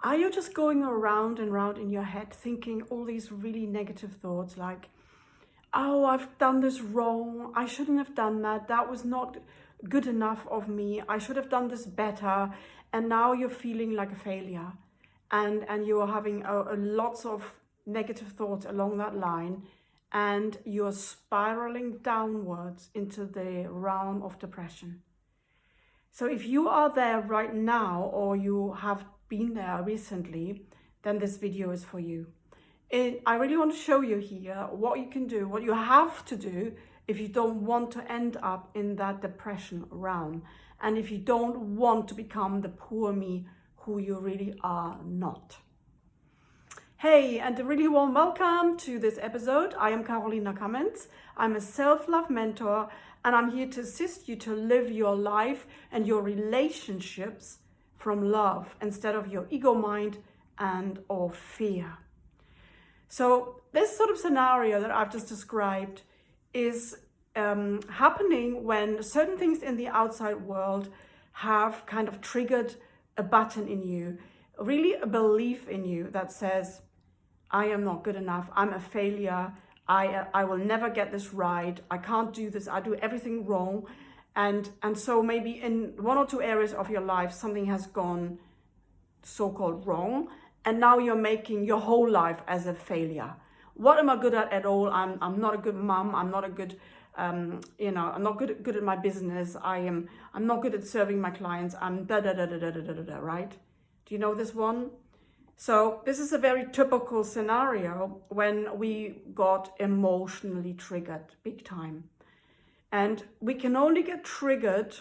Are you just going around and round in your head thinking all these really negative thoughts like, oh, I've done this wrong, I shouldn't have done that, that was not good enough of me, I should have done this better, and now you're feeling like a failure, and you're having lots of negative thoughts along that line, and you're spiraling downwards into the realm of depression. So if you are there right now, or you have been there recently, then this video is for you. I really want to show you here what you can do, what you have to do if you don't want to end up in that depression realm, and if you don't want to become the poor me who you really are not. Hey, and a really warm welcome to this episode. I am Cummins. I'm a self-love mentor, and I'm here to assist you to live your life and your relationships from love instead of your ego mind and or fear. So this sort of scenario that I've just described is happening when certain things in the outside world have kind of triggered a button in you, really a belief in you that says, I am not good enough, I'm a failure, I will never get this right, I can't do this, I do everything wrong. And so maybe in one or two areas of your life, something has gone so-called wrong, and now you're making your whole life as a failure. What am I good at all? I'm not a good mom. I'm not a good, I'm not good at my business. I'm not good at serving my clients. I'm right? Do you know this one? So this is a very typical scenario when we got emotionally triggered big time. And we can only get triggered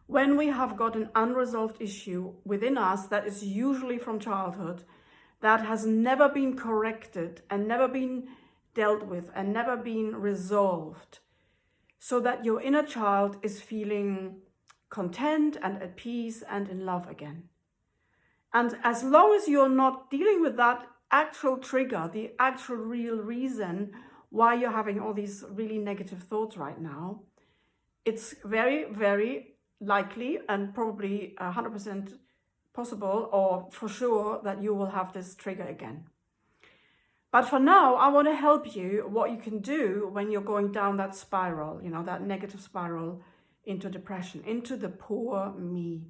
when we have got an unresolved issue within us that is usually from childhood, that has never been corrected and never been dealt with and never been resolved, so that your inner child is feeling content and at peace and in love again. And as long as you're not dealing with that actual trigger, the actual real reason why you're having all these really negative thoughts right now, it's very, very likely and probably 100% possible, or for sure, that you will have this trigger again. But for now, I want to help you what you can do when you're going down that spiral, that negative spiral into depression, into the poor me.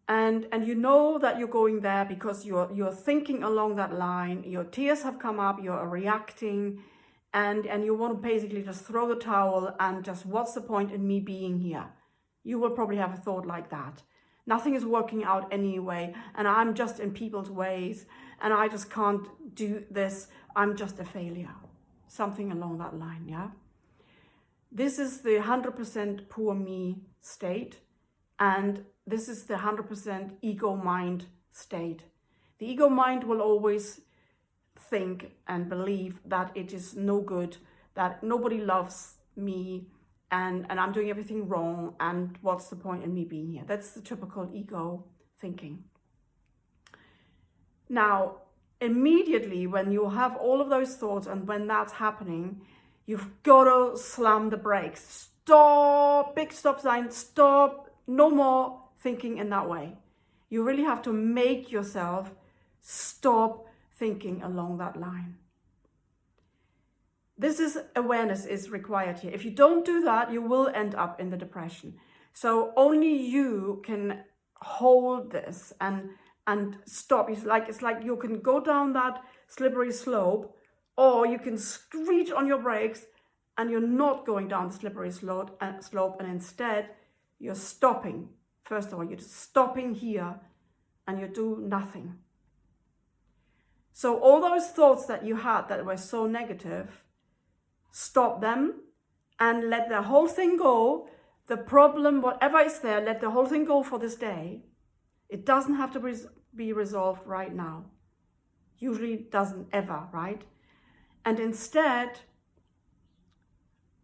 And you know that you're going there because you're thinking along that line, your tears have come up, you're reacting, and you want to basically just throw the towel and just, what's the point in me being here? You will probably have a thought like that. Nothing is working out anyway, and I'm just in people's ways, and I just can't do this. I'm just a failure. Something along that line, yeah? This is the 100% poor me state, and this is the 100% ego mind state. The ego mind will always think and believe that it is no good, that nobody loves me, and I'm doing everything wrong, and what's the point in me being here? That's the typical ego thinking. Now, immediately when you have all of those thoughts and when that's happening, you've got to slam the brakes. Stop, big stop sign, stop, no more thinking in that way. You really have to make yourself stop thinking along that line. This is awareness is required here. If you don't do that, you will end up in the depression. So only you can hold this and stop. It's like you can go down that slippery slope, or you can screech on your brakes and you're not going down the slippery slope, and instead you're stopping. First of all, you're just stopping here and you do nothing. So all those thoughts that you had that were so negative, stop them and let the whole thing go. The problem, whatever is there, let the whole thing go for this day. It doesn't have to be resolved right now. Usually it doesn't ever, right? And instead,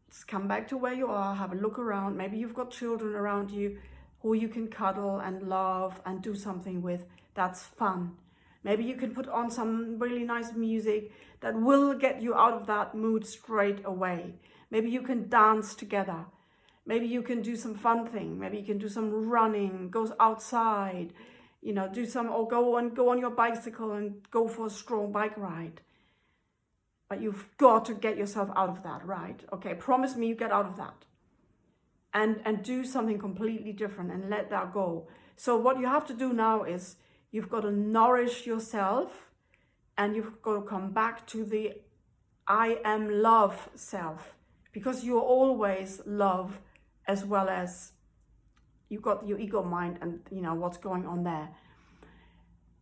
just come back to where you are, have a look around. Maybe you've got children around you who you can cuddle and love and do something with. That's fun. Maybe you can put on some really nice music that will get you out of that mood straight away. Maybe you can dance together. Maybe you can do some fun thing. Maybe you can do some running, go outside, you know, do some, or go on your bicycle and go for a strong bike ride. But you've got to get yourself out of that, right? Okay, promise me you get out of that. And do something completely different and let that go. So what you have to do now is you've got to nourish yourself, and you've got to come back to the I am love self, because you're always love, as well as you've got your ego mind and, you know, what's going on there.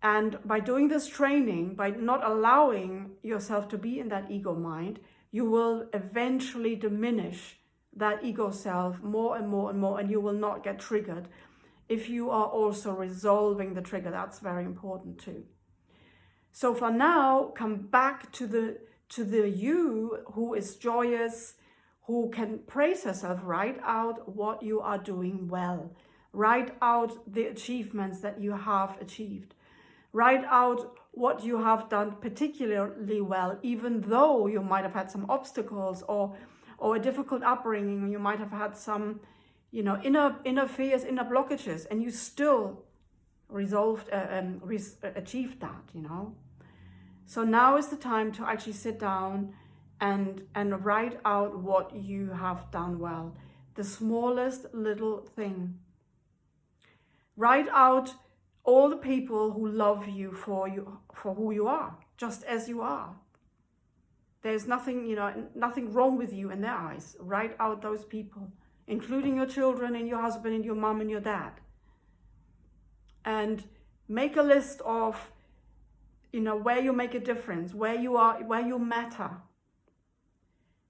And by doing this training, by not allowing yourself to be in that ego mind, you will eventually diminish that ego self more and more and more, and you will not get triggered if you are also resolving the trigger. That's very important too. So for now, come back to the you who is joyous, who can praise herself. Write out what you are doing well. Write out the achievements that you have achieved. Write out what you have done particularly well, even though you might have had some obstacles or a difficult upbringing, or you might have had some, you know, inner fears, inner blockages, and you still achieved that, you know. So now is the time to actually sit down and write out what you have done well. The smallest little thing. Write out all the people who love you for who you are, just as you are. There's nothing, you know, nothing wrong with you in their eyes. Write out those people, including your children and your husband and your mom and your dad. And make a list of, you know, where you make a difference, where you are, where you matter.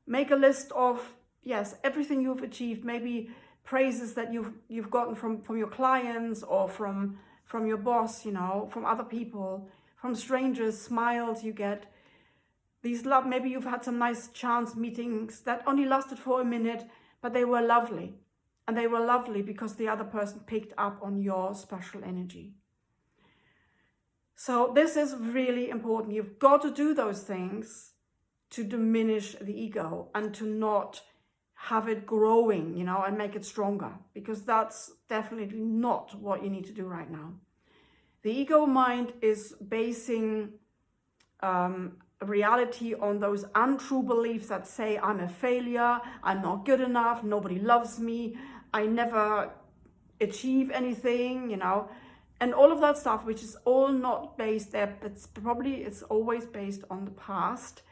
Make a list of, yes, everything you've achieved, maybe praises that you've gotten from your clients, or from your boss, you know, from other people, from strangers, smiles you get. These love, maybe you've had some nice chance meetings that only lasted for a minute, but they were lovely. And they were lovely because the other person picked up on your special energy. So this is really important. You've got to do those things to diminish the ego and to not have it growing, you know, and make it stronger, because that's definitely not what you need to do right now. The ego mind is basing reality on those untrue beliefs that say I'm a failure, I'm not good enough, nobody loves me, I never achieve anything, you know, and all of that stuff, which is all not based there. It's always based on the past,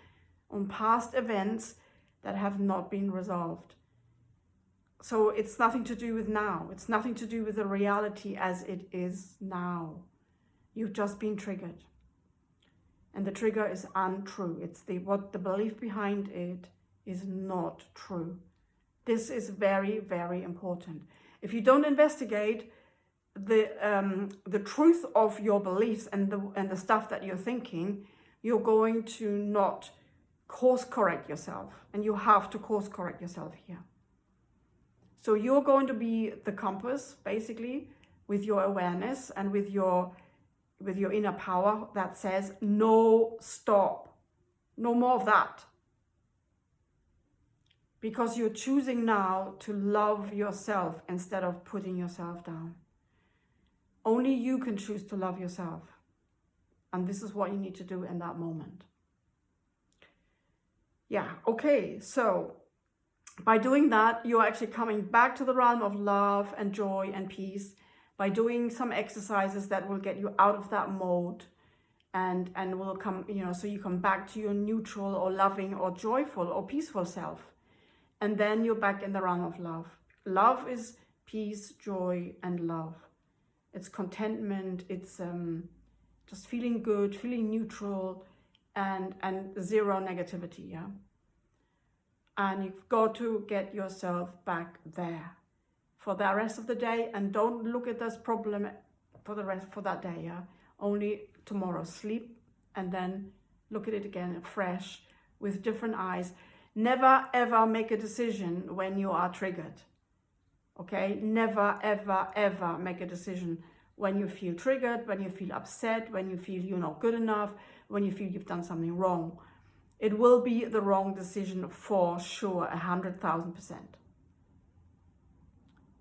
on past events that have not been resolved. So it's nothing to do with now. It's nothing to do with the reality as it is now. You've just been triggered. And the trigger is untrue. It's the belief behind it is not true. This is very, very important. If you don't investigate the truth of your beliefs and the stuff that you're thinking, you're going to not course correct yourself, and you have to course correct yourself here. So you're going to be the compass, basically, with your awareness and with your inner power that says, no, stop, no more of that. Because you're choosing now to love yourself instead of putting yourself down. Only you can choose to love yourself. And this is what you need to do in that moment. Yeah, okay, so by doing that, you're actually coming back to the realm of love and joy and peace by doing some exercises that will get you out of that mode and will come, you know, so you come back to your neutral or loving or joyful or peaceful self. And then you're back in the realm of love. Love is peace, joy, and love. It's contentment, it's just feeling good, feeling neutral, and zero negativity, yeah? And you've got to get yourself back there for the rest of the day, and don't look at this problem for that day, yeah? Only tomorrow. Sleep and then look at it again fresh with different eyes. Never ever make a decision when you are triggered. Okay? Never ever ever make a decision when you feel triggered, when you feel upset, when you feel you're not good enough, when you feel you've done something wrong. It will be the wrong decision for sure, 100,000%.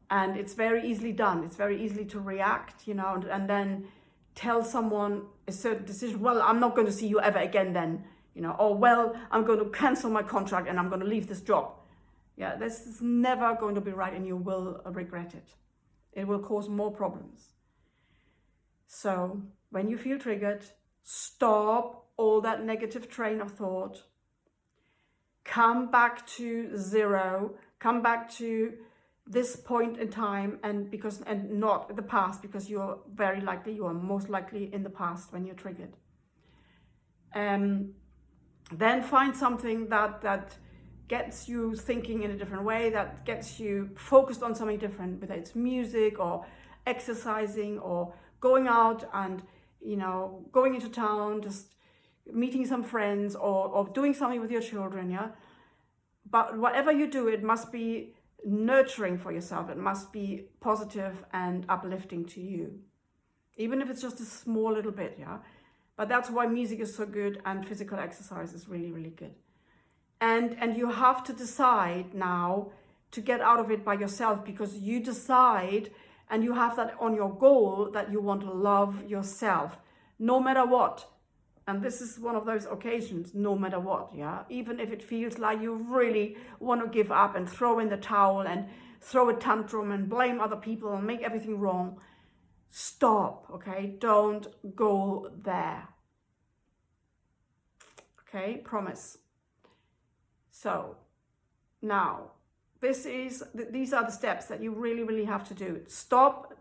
And it's very easily done. It's very easily to react, you know, and then tell someone a certain decision. Well, I'm not going to see you ever again then, you know, or well, I'm going to cancel my contract and I'm going to leave this job. Yeah, this is never going to be right, and you will regret it. It will cause more problems. So when you feel triggered, stop all that negative train of thought. Come back to zero. Come back to this point in time, and not the past, because you are most likely in the past when you're triggered. Then find something that gets you thinking in a different way, that gets you focused on something different, whether it's music or exercising or going out and, you know, going into town, just meeting some friends or doing something with your children, yeah? But whatever you do, it must be nurturing for yourself. It must be positive and uplifting to you, even if it's just a small little bit, yeah? But that's why music is so good and physical exercise is really, really good. And you have to decide now to get out of it by yourself, because you decide and you have that on your goal that you want to love yourself no matter what. And this is one of those occasions, no matter what, yeah? Even if it feels like you really want to give up and throw in the towel and throw a tantrum and blame other people and make everything wrong, stop, okay? Don't go there. Okay, promise. So now, these are the steps that you really, really have to do. Stop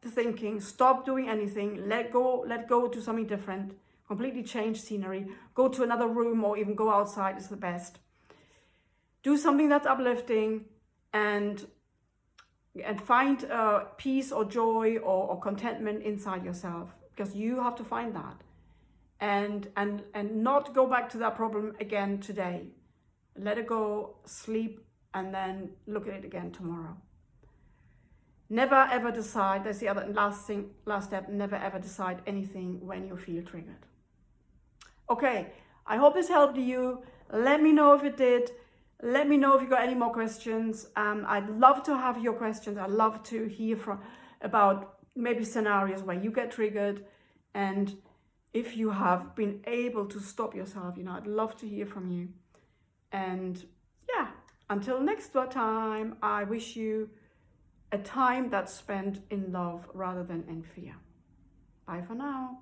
the thinking, stop doing anything, let go, do something different, completely change scenery, go to another room or even go outside is the best. Do something that's uplifting and find peace or joy or contentment inside yourself, because you have to find that. And not go back to that problem again today. Let it go, sleep, and then look at it again tomorrow. Never ever decide, that's the other last step, never ever decide anything when you feel triggered. Okay, I hope this helped you. Let me know if it did. Let me know if you got any more questions. I'd love to have your questions. I'd love to hear about maybe scenarios where you get triggered, and if you have been able to stop yourself, you know, I'd love to hear from you. And yeah, until next time, I wish you a time that's spent in love rather than in fear. Bye for now.